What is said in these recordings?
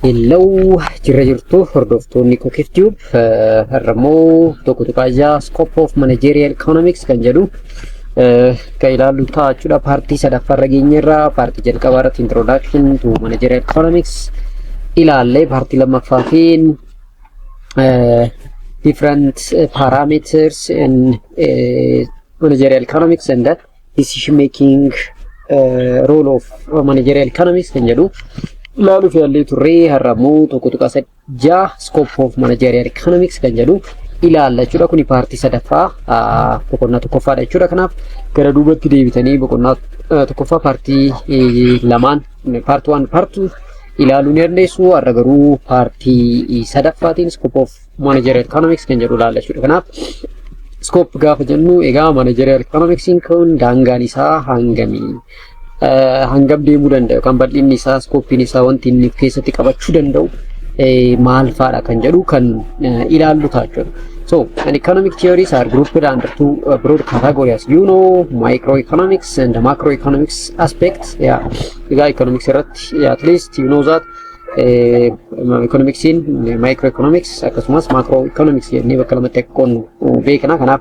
Hello, jirra jirtu hordoftoonni Kokif Tube. Har'ammoo tokko tuqaajaa Scope of Managerial Economics kan jedhu kan ilaallu ta'a jechuudha. Paartii sadaffaarra geenyerra paartii jalqabaa irratti Introduction to Managerial Economics ilaalle. Paartii lammaffaatiin different parameters in managerial economics and the decision making role of managerial economics kan jedhu ilaalu fi turree har'ammoo tokko tuqaajaa Scope of Managerial Economics kan jedhu ilaalla jechuudha. Kuni paartii sadaffaa boqonnaa tokkoffaadha jechuudha. Kanaaf gara duubatti deebitanii boqonnaa tokkoffaa paartii lamaan part 1 part 2 ilaaluu ni dandeessu. Har'a garuu paartii sadaffaatiin Scope of Managerial Economics kan jedhu ilaalla jechuudha. Kanaaf Scope gaafa jennu egaa Managerial Economics kun daangaan isaa hangamii hangam deemuu danda'u kan bal'inni isaa Scopein isaa wanti inni keessatti qabachuu danda'u maal faadha kan jedhu kan ilaallu ta'a jechuudha. So, economic theories are grouped under two broad categories. You know, microeconomics and macroeconomics aspects. Yeah, economics at least you know that economics in microeconomics akkasumas macroeconomics jennee bakka lamatti akkon beekna. Kanaaf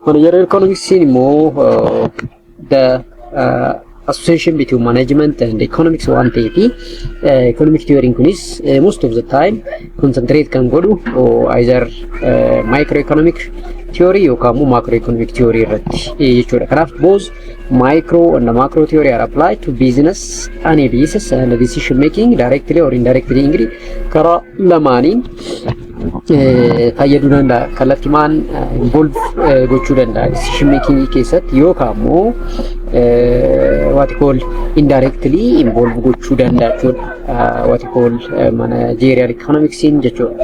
managerial economics immoo the association between management and economics one ta'eeti. Economic theory kunis most of the time concentrate kan godhu either microeconomic theory yookaan immoo macroeconomic theory irratti jechuudha. Kanaaf both micro and macro theory are applied to business analysis and decision making directly or indirectly ingri karaa lamaaniin fayyaduu danda'a. Kallattimaan involve gochuu danda'a decision making keessatti yookaan immoo what you call indirectly involve gochuu danda'a jechuudha. What you call managerial economics jechuudha.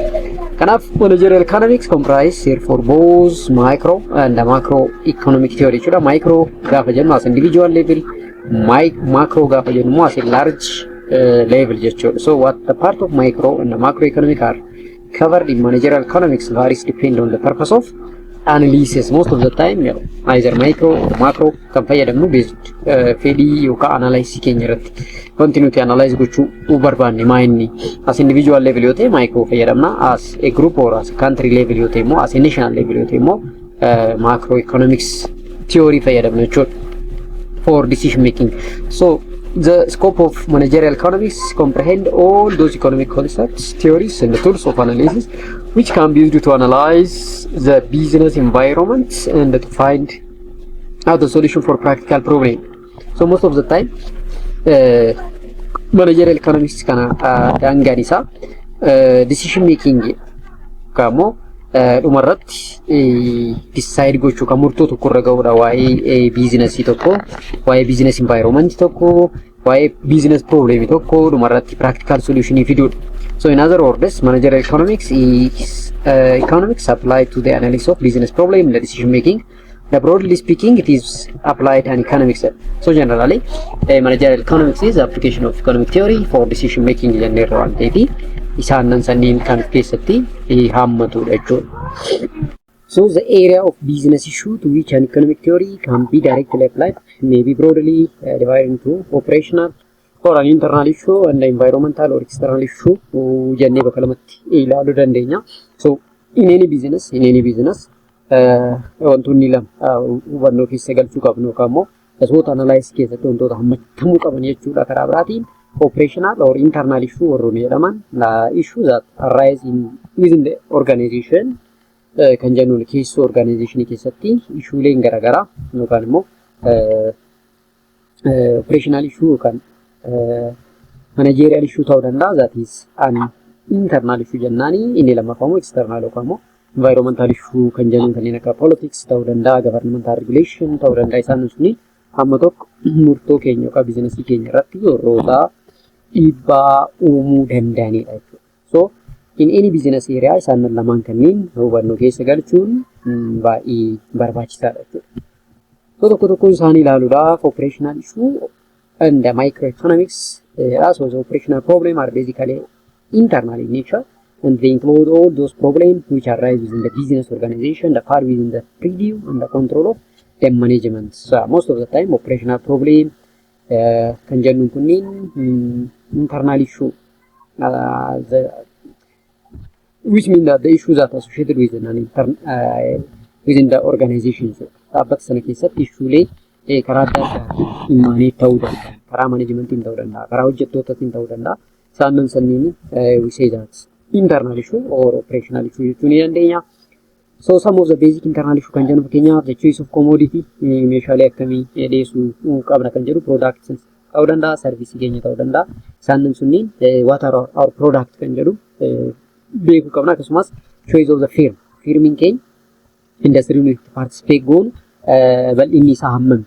Kanaaf managerial economics comprise therefore both micro and macro economic theory jechuudha. Micro gaafa jennu as individual level, macro gaafa jennu as large level jechuudha. So what the part of micro and the macro economic are covered in managerial economics varies depend on the purpose of analysis. Most of the time either micro or macro kan fayyadamnu based fedhii yookaan analysis keenya irratti wanti nuti analyze gochuu barbaanne maayinni as individual level yoo ta'e micro fayyadamna, as a group or as a country level yoo ta'e immoo as a national level yoo ta'e immoo macro economics theory fayyadamna jechuudha for decision making. So the scope of managerial economics comprehend all those economic concepts, theories and the tools of analysis which can be used to analyze the business environment and to find out the solution for practical problem. So most of the time managerial economics kana daangaan isaa decision making kamo dhumarratti decide gochuu kan murtoo tokko irra ga'uudha waa'ee business tokko, waa'ee business environment tokko, waa'ee business problem tokko dhumarratti practical solution fiduudha. So in other words, managerial economics is economics applied to the analysis of business problem and the decision making. Broadly speaking, it is applied in economics. So generally, managerial economics is the application of economic theory for decision making jennee waan ta'eef isaan sanniin kan keessatti hammatudha jechuudha. So the area of business issue to which an economic theory can be directly applied may be broadly divided into operational or an internal issue and environmental or external issue jennee bakka lamatti ilaaluu dandeenya. So in any business wantoonni lama hubannoo keessa galchuu qabnu yookaan immoo gosoota analysis keessatti wantoota hammatamuu qaban jechuudha. Karaa biraatiin operational or internal issue warroon jedhaman issue that arise within the organization kan jennuun keessa organization keessatti issueleen garaagaraa yookaan immoo operational issue yookaan managerial issue ta'uu danda'a. That is an internal issue jennaani. Inni lammaffaa immoo external yookaan immoo environmental issue kan jennuun kanneen akka politics ta'uu danda'a, governmental regulation ta'uu danda'a. Isaan suni hamma tokko murtoo keenya yookaan biizinasii keenya irratti yeroo dhiibbaa uumuu danda'anidha jechuudha. So in any business area isaan lamaan kanneen hubannoo keessa galchuun baay'ee barbaachisaadha jechuudha. So tokko tokko isaanii ilaaluudhaaf operational issue and microeconomics so the operational problem are basically internal in nature and they include all those problems which arise within the business organization that fall within the preview and the control of the management. So most of the time operational problem kan jennuun kunniin internal issue the which mean that the issues that associated with within the organization. But sana keessatti issuelee karaa adda addaa immaanii ta'uu danda'a, karaa managementiin ta'uu danda'a, karaa hojjettootatiin ta'uu danda'a. Isaan sanniin we say that internal issue or operational issue jechuu ni dandeenya. So some of the basic internal issue kan jennu fakkeenyaaf the choice of commodity meeshaalee akkamii dhiyeessuu qabna kan jedhu products ta'uu danda'a, service keenya ta'uu danda'a. Isaan sunniin what are our product kan jedhu beekuu qabna. Akkasumas choice of the firmiin keenya industry nuti participate goonu bal'inni isaa hammam,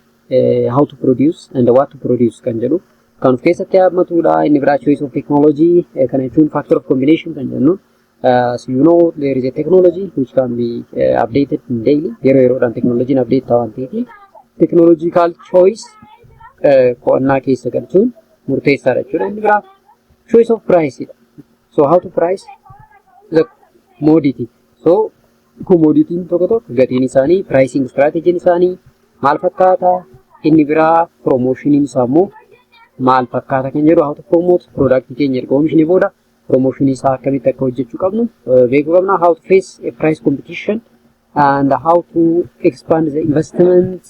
how to produce and what to produce kan jedhu kan of keessatti hammatudha. Inni biraa choice of technology kan jechuun factor of combination kan jennu. So you know there is a technology which can be updated daily. Yeroodhaan technology update ta'an ta'eeti. Technological choice qo'annaa keessa galchuun murteessaadha jechuudha. Inni biraa choice of price. So how to price the commodity. So commodity tokko gatiin isaanii, pricing strategy isaanii maal fakkaata? Inni biraa promotion isaa immoo maal fakkaata kan jedhu how to promote product keenya erga oomishni booda promotion isaa akkamitti akka hojjechuu qabnu beekuu qabna. How to face a price competition and how to expand the investment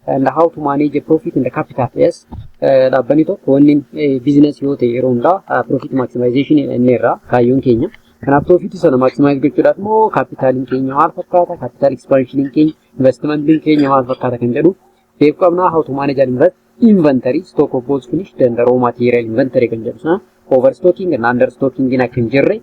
and how to manage a profit in the capital. Yes, dhaabbanni tokko wanni business yoo ta'e yeroo hundaa profit maximization inni irraa kaayyoon keenya. Kanaaf profit sana maximize gochuudhaaf immoo capitaliin keenya maal fakkaata, capital expansion keenya, investment keenya maal fakkaata kan jedhu beekuu qabna. How to manage and invest inventory, stock of goods finished and raw material inventory kan jedhu sana overstocking and understocking akka hin jirre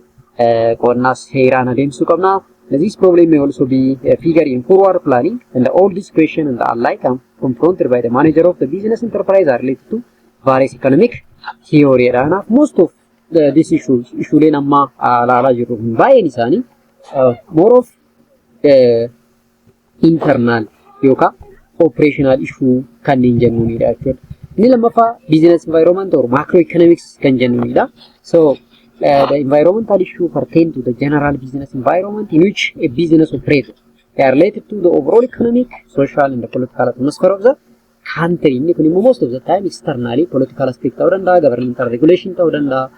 qo'annaa seeraan adeemsuu qabna. This problem may also be figured in forward planning, and all this question and the alike confronted by the manager of the business enterprise are related to various economic theory. Most of these issues amma ilaalaa jirru baay'een isaanii more of internal yookaan operational issue kanneen jennuunidha jechuudha. Inni lammaffaa business environment or macroeconomics kan jennuunidha. So the environmental issue pertain to the general business environment in which a business operates. They are related to the overall economic, social and the political atmosphere of the country. Inni kun immoo most of the time externally political aspect ta'uu danda'a, governmental regulation ta'uu danda'a,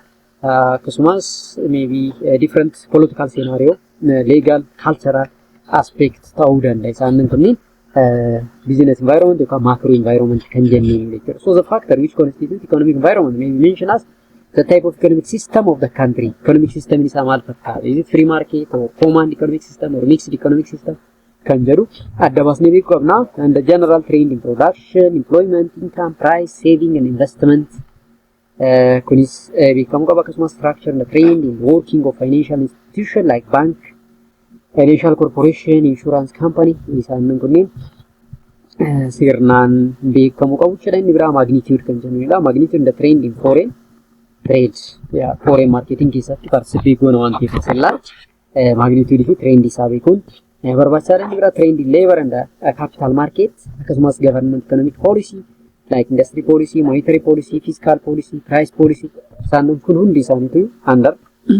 akkasumas maybe different political scenario, legal, cultural aspect ta'uu danda'a. Isaan kunniin business environment yookaan macro environment kan jennuun jechuudha. So the factor which constitute economic environment may be mentioned as the type of economic system of the country. Economic system isaa maal fakkaata? Is it free market or command economic system or mixed economic system kan jedhu adda baasnee beekuu qabna. And the general trend in production, employment, income, price, saving and investment kunis beekamuu qaba. Akkasumas structure and the trend in working of financial institution like bank, financial corporation, insurance company. Isaan kunniin sirnaan beekamuu qabu jechuudha. Inni biraa magnitude kan jennudha. Magnitude the trend in foreign trades, foreign marketing keessatti participate goona waan ta'eef sirnaan magnitude fi trend isaa beekuun barbaachisaadha. Inni biraa trend in labor and capital market, akkasumas government economic policy like industry policy, monetary policy, fiscal policy, price policy. Isaan kun hundi isaaniitu under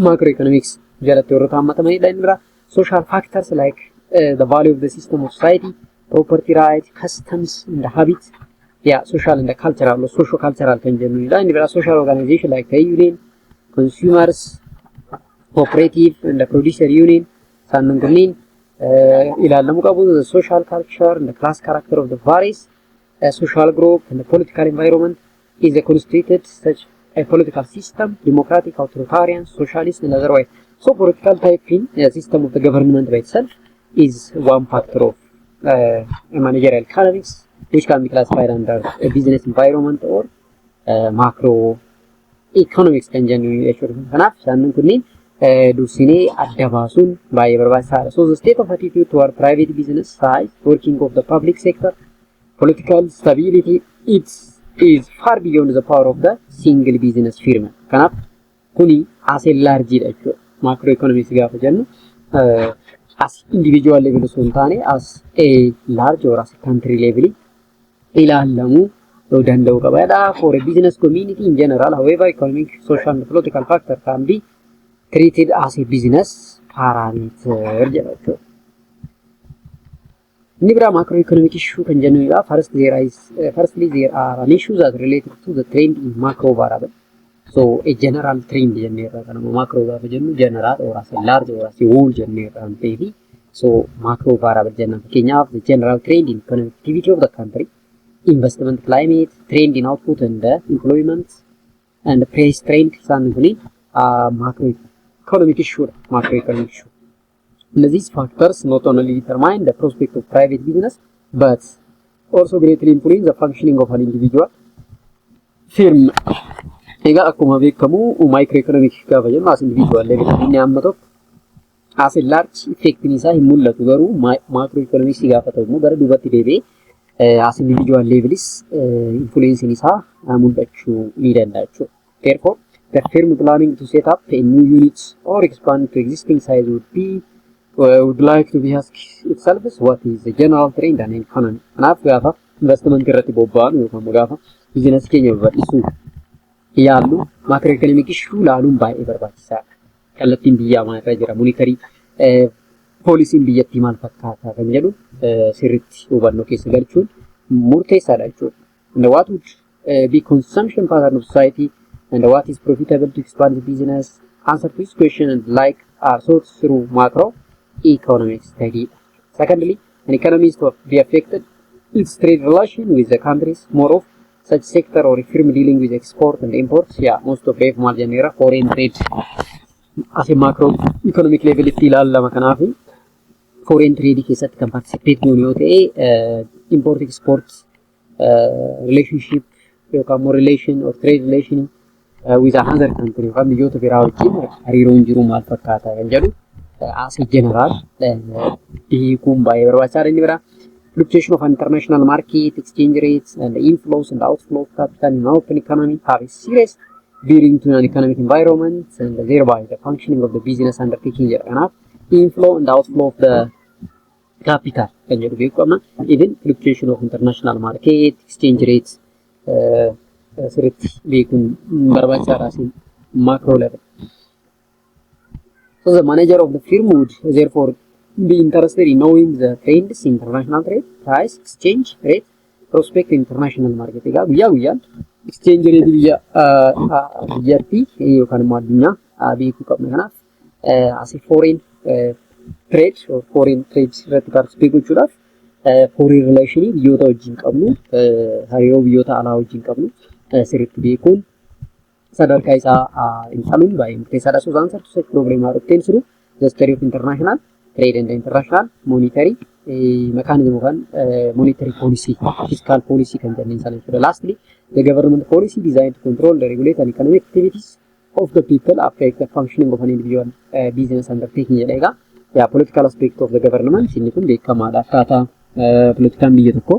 macroeconomics jalatti warra hammatamanidha. Inni biraa social factors like the value of the system of society, property right, customs and the habits. Social and the cultural, socio-cultural can generally. And there are social organization like the union, consumers, cooperative and the producer union. Sanangunin, the social culture and the class character of the various social group and the political environment is a constituted such a political system, democratic, authoritarian, socialist and otherwise. So political type in the system of the government by itself is one factor of managerial economics, which can be classified under a business environment or macro economics kan jennu jechuudha. Kanaaf isaan kunniin dursinee adda baasuun baay'ee barbaachisaadha. So the state of attitude toward private business size, working of the public sector, political stability, it is far beyond the power of the single business firm. Kanaaf kuni as a large jechuudha. Macro economics gaafa jennu as individual level osoo hin taane as a large or as a country level ilaalamuu danda'u qabaadha. For a business community in general, however, economic, social and political factor can be treated as a business parameter jedha. Inni biraa macroeconomic issue kan jennudha. Firstly, there are an issue that related to the trend in macro variable. So a general trend jennee irraa kana macro gaafa jennu general or as a large or as a whole jennee irraa ta'eefi so macro variable jenna. Fakkeenyaaf the general trend in economic activity of the country, investment climate, trend in output and employment and price trend isaan kuni macro economic issue macroeconomic issue. These factors not only determine the prospect of private business but also greatly influence the functioning of an individual firm. Egaa akkuma beekamu microeconomic gaafa jennu as individual level inni amma tokko as a large effect isaa hin mul'atu garuu macroeconomics gaafa ta'u immoo gara duubatti deebi'ee as individual levelis influence isaa mul'achuu ni danda'a jechuudha. Therefore, the firm planning to set up a new unit or expand to existing size would like to be asked itself what is the general trend and economy. Kanaaf gaafa investment irratti bobba'an yookaan gaafa business keenya babal'isuu yaallu macroeconomic issue laaluun baay'ee barbaachisaadha. Kallattiin biyyaa maalirra jira, monetary poolisiin biyyattii maal fakkaata kan jedhu sirriitti hubannoo keessa galchuun murteessaadha jechuudha. And what would be consumption pattern of society and what is profitable to expand the business? Answer to this question and like are sought through macroeconomic study. Secondly, an economist to be affected its trade relation with the countries more of such sector or firm dealing with export and imports. Yeah, most of it margin era foreign trade as a macroeconomic level ilaalama kanaafi foreign trade keessatti kan participate goonu yoo ta'e import export relationship yookaan more relation or trade relation with another country yookaan biyyoota biraa wajjin hariiroon jiru maal fakkaata kan jedhu as a general beekuun baay'ee barbaachisaadha. Inni biraa fluctuation of international market, exchange rates, and the inflows and outflow of capital in open economy have a serious bearing to an economic environment and thereby the functioning of the business undertaking. Enough inflow and outflow of the capital can you become even fluctuation of international market, exchange rates, macro level. So the manager of the firm would therefore be interested in knowing the trends, international trade, price, exchange rate, prospect international market. Guyyaa exchange rate biyyatti yookaan immoo addunyaa beekuu qabna. Kanaaf as foreign trade or foreign trade irratti participate gochuudhaaf foreign relation biyyoota wajjin qabnu hariiroo biyyoota alaa wajjin qabnu sirriitti beekuun sadarkaa isaa ilaaluun baay'ee murteessaadha. So answer to such problem are obtained through the study of international trade and international monetary mechanism of monetary policy, fiscal policy can be mentioned. Lastly, the government policy designed to control the regulate and economic activities of the people affect the functioning of an individual business undertaking. Yeah, political aspect of the government inni kun beekamaadha. Akkaataa politikaan biyya tokko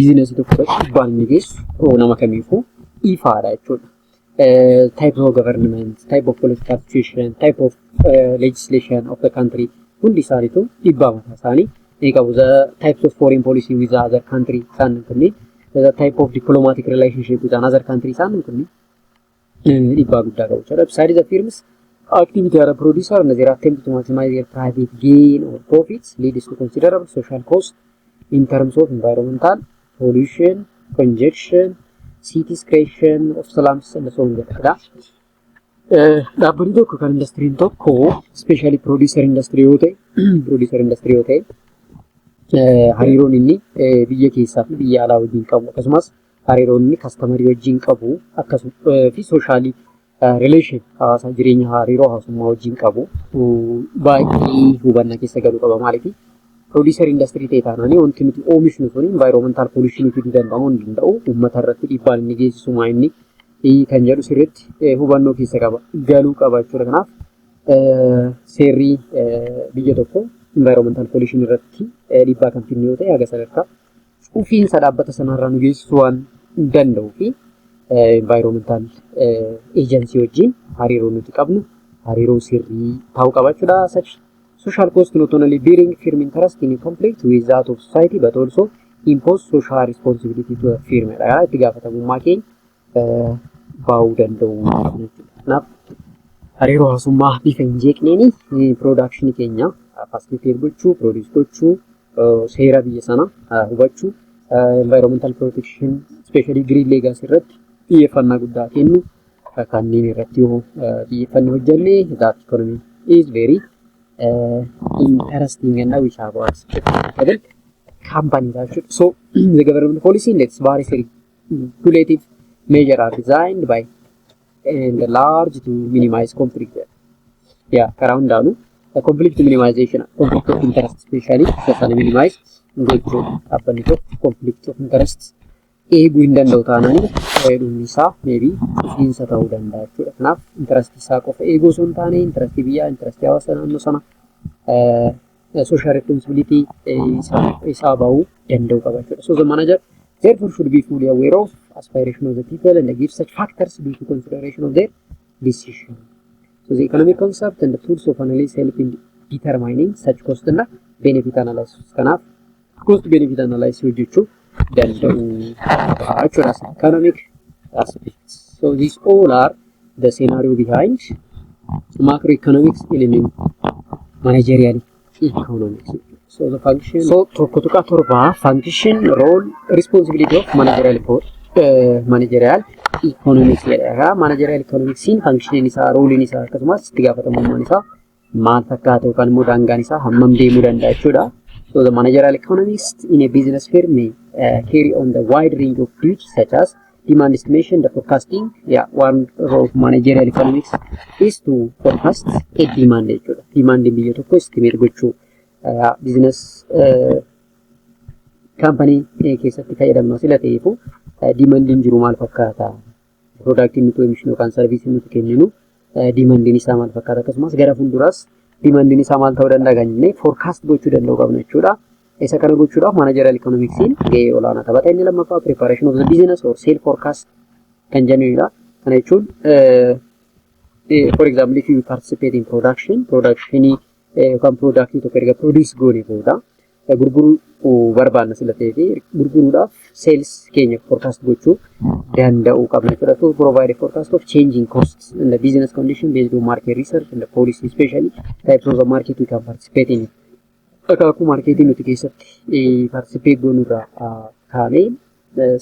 business tokko irratti baanni geessu nama kamiifuu ifaadha jechuudha. Type of government, type of political situation, type of legislation of the country. Hundi isaaniitu dhibbaa mataa isaanii ni qabu. The types of foreign policy with the other country isaan kunni, the type of diplomatic relationship with another country isaan kunni dhibbaa guddaa qabu jechuudha. Besides the firms activity are a producer and their attempt to maximize their private gain or profits leads to considerable social cost in terms of environmental pollution, congestion, cities creation of slums and so on. Dhaabbanni tokko kan industiriin tokko especially producer industry yoo ta'e hariiroon inni biyya keessaa fi biyya alaa wajjin qabu akkasumas hariiroon inni kastaamarii wajjin qabu akkasumas fi sooshaali relation hawaasa jireenya hariiroo hawaasummaa wajjin qabu baay'ee hubannaa keessa galuu qaba. Maaliif producer industry ta'e taananii wanti nuti oomishnu sun environmental pollution fiduu danda'uu hin danda'u uummata irratti dhiibbaan inni geessisu maa inni kan jedhu sirriitti hubannoo keessa galuu qaba jechuudha. Kanaaf seerri biyya tokko environmental pollution irratti dhiibbaa kan finnu yoo ta'e haga sadarkaa cufiinsa dhaabbata sanarraa nu geessisuu waan danda'uu fi environmental agency wajjin hariiroo nuti qabnu hariiroo sirrii ta'uu qaba jechuudha. Such social cost not only bearing firm interest in conflict with that of society but also impose social responsibility to the firm. Itti gaafatamummaa keenya baa'uu danda'u. Kanaaf hariiroo hawaasummaa bifa hin jeeqneeni production keenya facilitate gochuu, produce gochuu, seera biyya sana hubachuu, environmental protection especially green legacy irratti xiyyeeffannaa guddaa kennu kanneen irratti yoo xiyyeeffannoo hojjenne that economy is very interesting and we have our specific company actually. So the government policy index various regulative measures are designed by and large to minimize conflict. Yeah, around down the conflict minimization, conflict of interest, especially social minimize gochuu dhaabbanni tokko conflict of interest eeguu hin danda'u taanaan fayyadamni isaa maybe dhufiinsa ta'uu danda'a jechuudha. Kanaaf interest isaa qofa eeguu osoo hin taane interest biyyaa, interest hawaasa naannoo sana social responsibility isaa bahuu danda'u qaba jechuudha. So the manager therefore should be fully aware of aspiration of the people and give such factors due to consideration of their decision. So the economic concept and the tools of analysis help in determining such cost and benefit analysis. Kanaaf cost benefit analysis hojjechuu danda'u jechuudha. Economic aspects. So these all are the scenario behind macroeconomics element managerial economics. So the function. So tokko tuqa torba function, role, responsibility of managerial economics jedha. Managerial economics in function isaa, role isaa akkasumas itti gaafatamummaan isaa maal fakkaata yookaan immoo daangaan isaa hammam deemuu danda'a jechuudha. So the managerial economist in a business firm may carry on the wide range of duties such as demand estimation, the forecasting. Yeah, one role of managerial economics is to forecast a demand. Demand in biyya tokko estimate gochuu business company keessatti fayyadamnu sila ta'eefu demand in jiru maal fakkaata, product inni oomishu yookaan service inni kenninu demand in isaa maal fakkaata, akkasumas gara fuulduraas demand in isaa maal ta'uu danda'a ganyne forecast gochuu danda'u qabna jechuudha. Isa kana gochuudhaaf managerial economics in gahee olaanaa taphata. Inni lammaffaa preparation of the business or sale forecast kan jennudha. Kana jechuun for example if you participate in production yookaan productii tokko erga produce goone booda gurguruu barbaanna sila ta'eefi gurguruudhaaf sales keenya forecast gochuu danda'uu qabna jechuudha. To provide a forecast of changing costs and the business condition based on market research and the policy, especially types of the market we can participate in. Akaakuu markeetii nuti keessatti participate goonurraa kaanee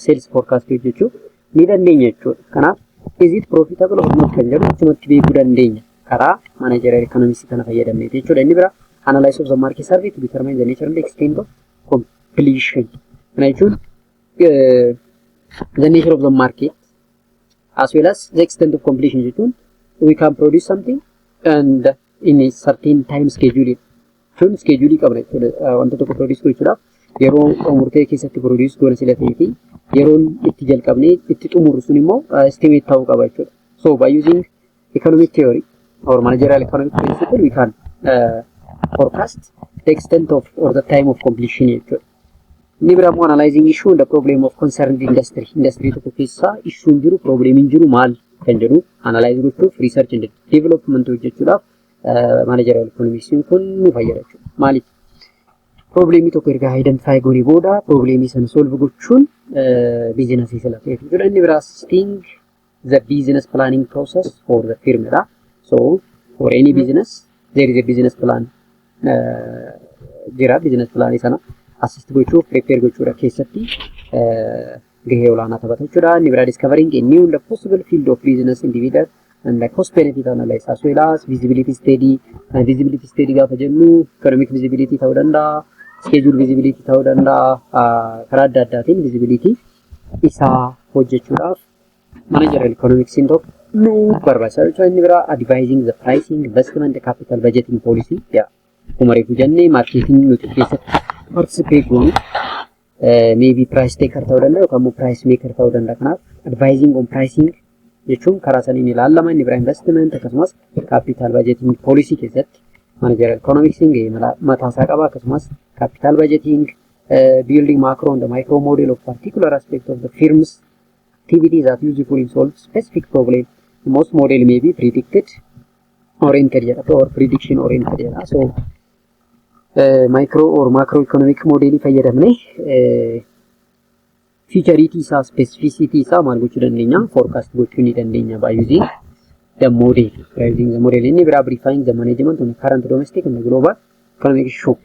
sales forecast hojjechuu ni dandeenya jechuudha. Kanaaf is it profitable or not kan jedhu achumatti beekuu dandeenya karaa managerial economics kana fayyadamnee jechuudha. Inni bira analysis of the market survey to determine the nature and extent of completion. Kana jechuun the nature of the market as well as the extent of completion jechuun we can produce something and in a certain time schedule. Jechuun schedule qabna jechuudha. Wanta tokko produce gochuudhaaf yeroo murtee keessatti produce goona sila ta'eefi yeroon itti jalqabnee itti xumurru sun immoo estimate ta'uu qaba jechuudha. So by using economic theory or managerial economic principle we can forecast the extent of or the time of completion jechuudha. Inni biraa immoo analyzing issue and the problem of concerned industry. Industry tokko keessa issue jiru, problem jiru maal kan jedhu analyze gochuuf research and development hojjechuudhaaf managerial economics kun nu fayyada jechuudha. Maaliif problemii tokko erga identify goonee booda problemii sana solve gochuun business sila ta'eef jechuudha. Inni biraa assisting the business planning process for the firm dha. So for any business there is a business plan jira. Business plan sana assist gochuuf prepare gochuudha keessatti gahee olaanaa taphata jechuudha. Inni biraa discovering a new and possible field of business individual and the cost benefit analysis as well as visibility study. Visibility study gaafa jennu economic visibility ta'uu danda'a, schedule visibility ta'uu danda'a, karaa adda addaatiin visibility isaa hojjechuudhaaf managerial economics in tokko nu barbaachisa jechuudha. Inni biraa advising the pricing, investment, capital budgeting policy. Akkuma reefu jennee marketing nuti keessatti participate goonu maybe price taker ta'uu danda'a yookaan immoo price maker ta'uu danda'a. Kanaaf advising on pricing jechuun karaa saniin ilaalama. Inni biraa investment akkasumas capital budgeting policy keessatti managerial economics mataa isaa qaba. Akkasumas capital budgeting, building macro and the micro model of particular aspect of the firm's activities that useful in solve specific problem. Most model may be predicted oriented or prediction oriented. So micro or macroeconomic model fayyadamne featurity isaa, specificity isaa maal gochuu dandeenya, forecast gochuu ni dandeenya by using the model. Inni biraa verifying the management on the current domestic and the global economic shock.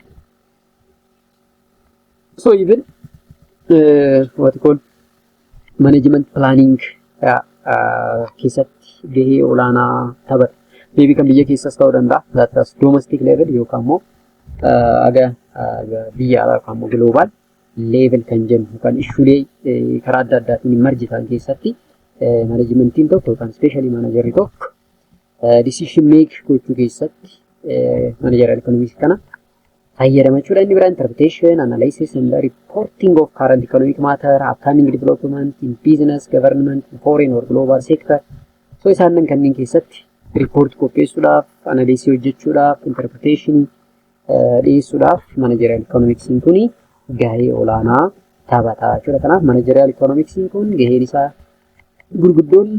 So even what you call management planning keessatti gahee olaanaa taphata. Maybe kan biyya keessas ta'uu danda'a. That's domestic level yookaan immoo aga biyya alaa yookaan immoo global level kan jennu kan issuulee karaa adda addaatiin marjitan keessatti managementiin tokko yookaan especially managerri tokko decision make gochuu keessatti managerial economics kana fayyadamachuudha. Inni biraa interpretation, analysis and reporting of current economic matter, upcoming development in business, government, foreign or global sector. So isaanan kanneen keessatti report qopheessuudhaaf, analysis hojjechuudhaaf, interpretation dhiyeessuudhaaf managerial economics kuni gahee olaanaa taphata jechuudha. Kanaaf managerial economics kun gaheen isaa gurguddoon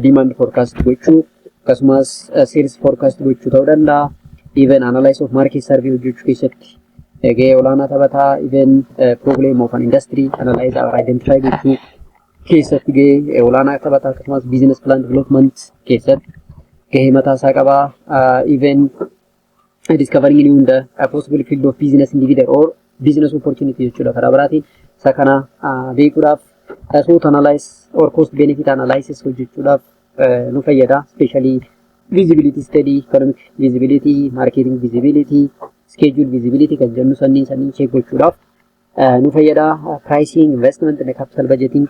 demand forecast gochuu akkasumas sales forecast gochuu ta'uu danda'a. Even analysis of market survey hojjechuu keessatti gahee olaanaa taphata. Even problem of an industry analyze or identify gochuu keessatti gahee olaanaa taphata. Akkasumas business plan development keessatti gahee mataa isaa qaba. Even discovering new a possible field of business individual or business opportunity jechuudha. Karaa biraatiin isa kana beekuudhaaf SWOT analysis or cost benefit analysis hojjechuudhaaf nu fayyada. Especially visibility study, economic visibility, marketing visibility, schedule visibility kan jennu sanniin check gochuudhaaf nu fayyada. Pricing, investment and capital budgeting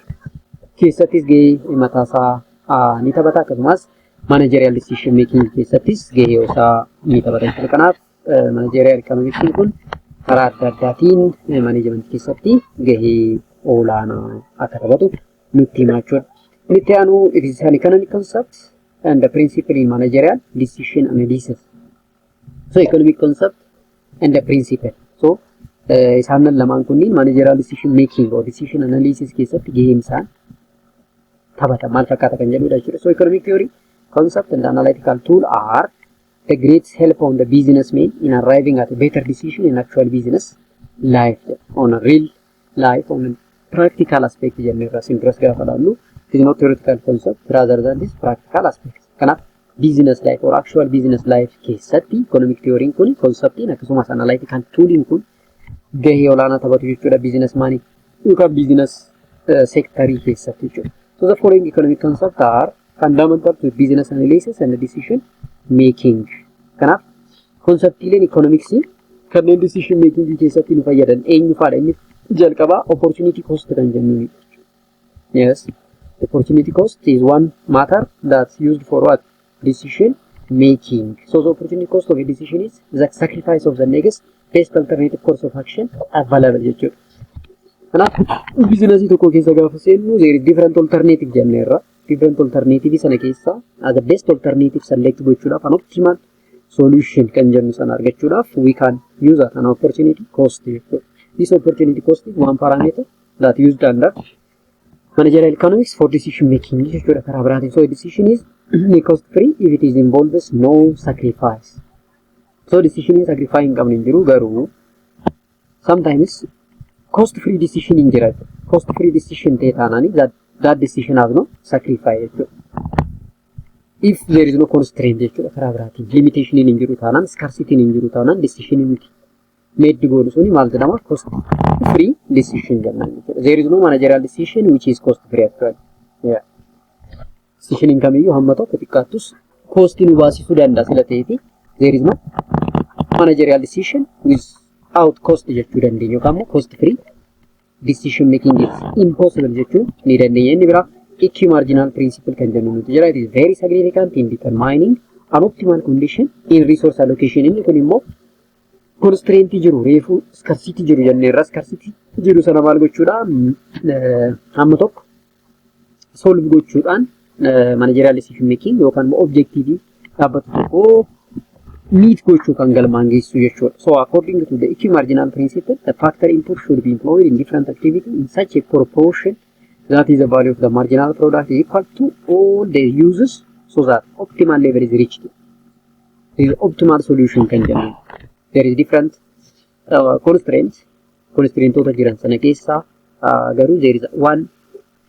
keessattis gahee mataasaa ni taphata. Akkasumas managerial decision making keessattis gahee isaa ni taphata jechuudha. Kanaaf managerial economics kun karaa adda addaatiin management keessatti gahee olaanaa akka taphatu nutti hima jechuudha. Inni itti aanu it is an economic concept and the principle in managerial decision analysis. So economic concept and the principle. So isaanan lamaan kunniin managerial decision making or decision analysis keessatti gaheen isaan taphata maal fakkaata kan jedhudha jechuudha. So economic theory, concept and analytical tool are the great help on the businessman in arriving at a better decision in actual business life, on a real life, on a practical aspect. Interest it is not theoretical concept rather than this practical aspect. Kanaf business life or actual business life keessatti economic theory kun conceptiin akkasumas analytical tooling kun gahee olaanaa taphatu jechuudha businessman yookaan business sectorii keessatti jechuudha. So the following economic concepts are fundamental to business analysis and decision making. Kanaf konseptiileen economicsii kanneen decision making keessatti nu fayyadan eenyu faadha? Inni jalqaba opportunity cost kan jennuuni. Yes, opportunity cost is one matter that's used for what? Decision making. So the opportunity cost of a decision is the sacrifice of the next best alternative course of action available jechuudha. Kanaaf biizinasii tokko keessa gaafa seennu there is different alternative jenneerra. Different alternative sana keessa as a best alternative select gochuudhaaf an optimal solution kan jennu sana argachuudhaaf we can use an opportunity cost. This opportunity cost is one parameter that used under managerial economics for decision making. So a decision is cost free if it is involves no sacrifice. So decision is sacrificing kamni jiru garuu sometimes cost free decision in jira. Cost free decision ta'e taanani that decision has no sacrifice. If there is no constraint limitation in jiru taanan, scarcity in jiru taanan decision made to go to cost free decision. There is no managerial decision which is cost free actually. Yeah. Decision in kamiyu hamma tokko xiqqaattus cost nu baasisuu danda'a sila ta'eeti. There is no managerial decision without cost jechuu dandeenya yookaan immoo cost free decision making is impossible jechuu ni dandeenya. Inni biraa EQ marginal principle kan jennu nuti jira. It is very significant in determining an optimal condition in resource allocation. Inni kun immoo constraint jiru reefu scarcity jiru jenneerra. Scarcity jiru sana maal gochuudhaan hamma tokko solve gochuudhaan managerial decision making yookaan immoo objective dhaabbata tokko meet gochuu kan galmaan geessu jechuudha. So according to the EQ marginal principle, the factor input should be employed in different activity in such a proportion that is the value of the marginal product is equal to all the uses so that optimal level is reached. This is optimal solution can generate. There is different constraints jiran sana keessa garuu there is one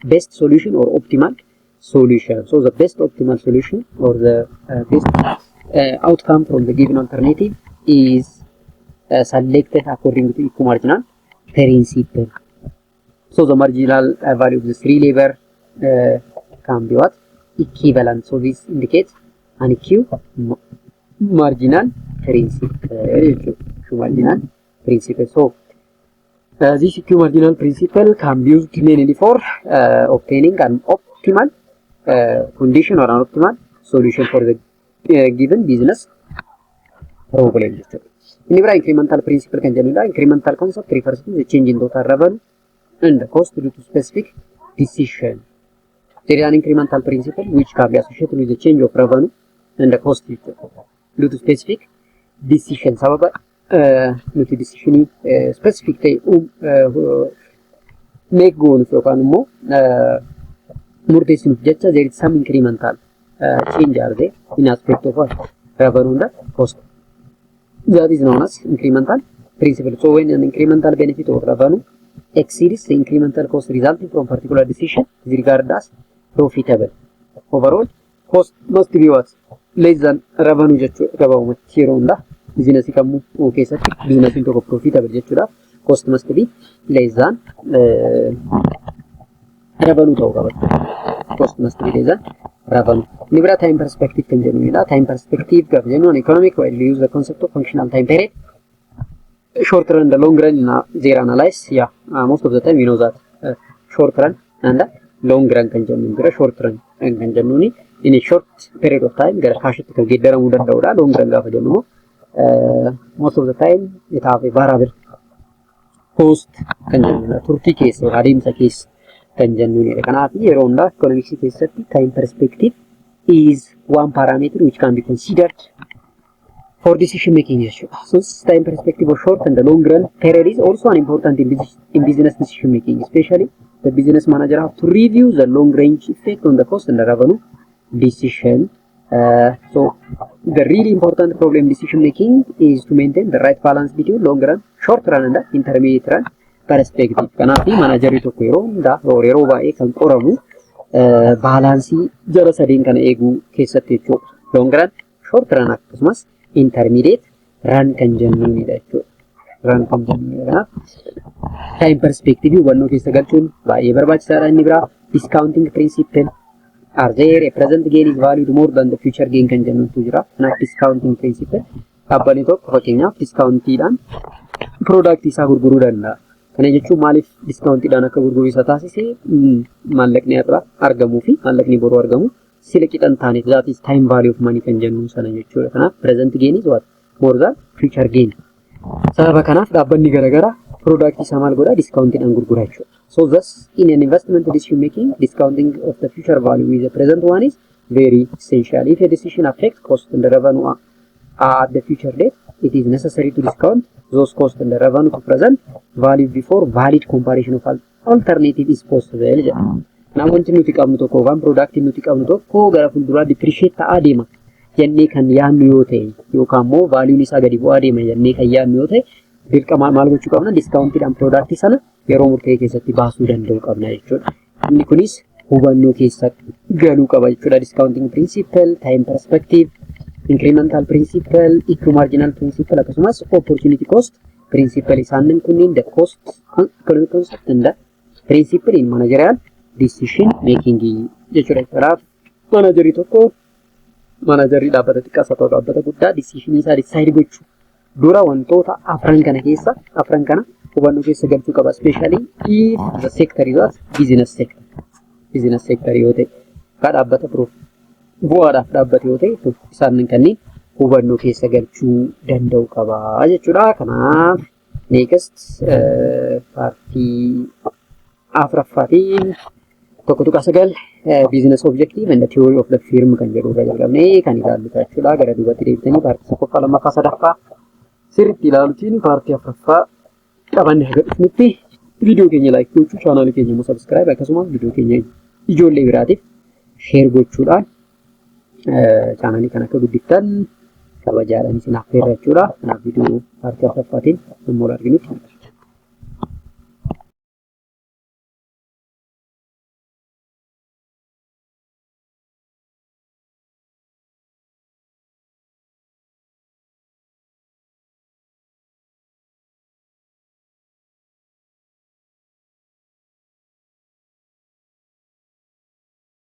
best solution or optimal solution. So the best optimal solution or the best outcome from the given alternative is selected according to EQ marginal principle. So the marginal value of the three lever can be what? equivalent. So this indicates an marginal principle. So this marginal principle can be used mainly for obtaining an optimal condition or an optimal solution for the given business problem. In the incremental principle, incremental concept refers to the change in total revenue and the cost due to specific decision. There is an incremental principle which can be associated with the change of revenue and the cost due to specific decision. Sababa nuti decision specific make goal yookaan immoo murteessinuuf jecha there is some incremental change are there in aspect of revenue and cost. That is known as incremental principle. So when an incremental benefit or revenue exceeds the incremental cost resulting from particular decision is regarded as profitable. Overall, cost must be what? Less than revenue jechuudha. Gabaabumatti yeroo hundaa biizinasii kamuu keessatti biizinasiin tokko profitable jechuudha. Cost must be less than revenue ta'uu qaba. Cost must be less than revenue. Inni biraa time perspective kan jennuudha. Time perspective gaafa jennu on economic while we use the concept of functional time period. Short run and the long run in their analysis. Yeah, most of the time you know that short run and the long run kan jennu. Short run kan jennu in a short period of time gara kaashitti kan geeddaramuu danda'udha. Long run gaafa jennu most of the time it have a variable cost kan jennu turtii keessa adeemsa keessa kan jennu. Kanaaf yeroo hundaa economics keessatti time perspective is one parameter which can be considered for decision making. So time perspective of short and the long run period is also an important in business decision making, especially the business manager have to review the long range effect on the cost and the revenue decision. So the really important problem in decision making is to maintain the right balance between long run, short run and the intermediate run perspective. Kanaaf managerii tokko yeroo hundaa yeroo baay'ee kan qoramu baalaansii jara sadeen kana eeguu keessatti jechuudha. Long run, short run akkasumas intermediate run kan jennuunidha jechuudha. Run kan jennuunidha. Time perspective hubannoo keessa galchuun baay'ee barbaachisaadha. Inni biraa discounting principle. Are there a present gain is valued more than the future gain kan jennuutu jira. Kanaaf discounting principle dhaabbanni tokko fakkeenyaaf discountiidhaan product isaa gurguruu danda'a. Kana jechuun maaliif discountiidhaan akka gurguruu isa taasise maallaqni irraa argamuu fi maallaqni boruu argamu sila qixan taaneef that is time value of money kan jennu sana jechuudha. Kanaaf present gain is what more than future gain. Sababa kanaaf dhaabbanni garaagaraa product isaa maal godha discountiidhaan gurgura jechuudha. So thus in an investment decision making discounting of the future value with the present one is very essential. If a decision affects cost and the revenue at the future date, it is necessary to discount those costs and the revenue to present value before valid comparison of alternative is possible. Now wanti nuti qabnu tokko waan product nuti qabnu tokko gara fuulduraa depreciate ta'aa deema jennee kan yaadnu yoo ta'e yookaan immoo value isaa gadi bu'aa deema jennee kan yaadnu yoo ta'e dirqama maal gochuu qabna discountiidhaan product sana yeroo murtaa'e keessatti baasuu danda'u qabna jechuudha. Inni kunis hubannoo keessa galuu qaba jechuudha. Discounting principle, time perspective, incremental principle, equimarginal principle akkasumas opportunity cost principle isaanin kunniin the cost economic concept and the principle in managerial decision making jechuudha. Kanaaf managerii tokko managerii dhaabbata xiqqaas haa ta'u dhaabbata guddaa decision isaa decide gochuu dura wantoota afran kana hubannoo keessa galchuu qaba. Especially if the sector is business sector yoo ta'e ka dhaabbata bu'aadhaaf dhaabbate yoo ta'e isaan kanneen hubannoo keessa galchuu danda'u qaba jechuudha. Kanaaf next paartii afuraffaatiin tokko tuqaa sagal business objective and the theory of the firm kan jedhu irra jalqabnee kan ilaallu jechuudha. Gara duubatti deebitanii paartii tokkoffaa lammaffaa sadaffaa sirriitti ilaaluutiin paartii afuraffaa qabanne haga dhufnutti viidiyoo keenya like gochuu chaanaalii keenya immoo subscribe akkasumas viidiyoo keenya ijoollee biraatiif share gochuudhaan chaanaalii kana akka guddiftan kabajaadhaan isin affeerra jechuudha. Kanaaf viidiyoo paartii afuraffaatiin immoo arginutti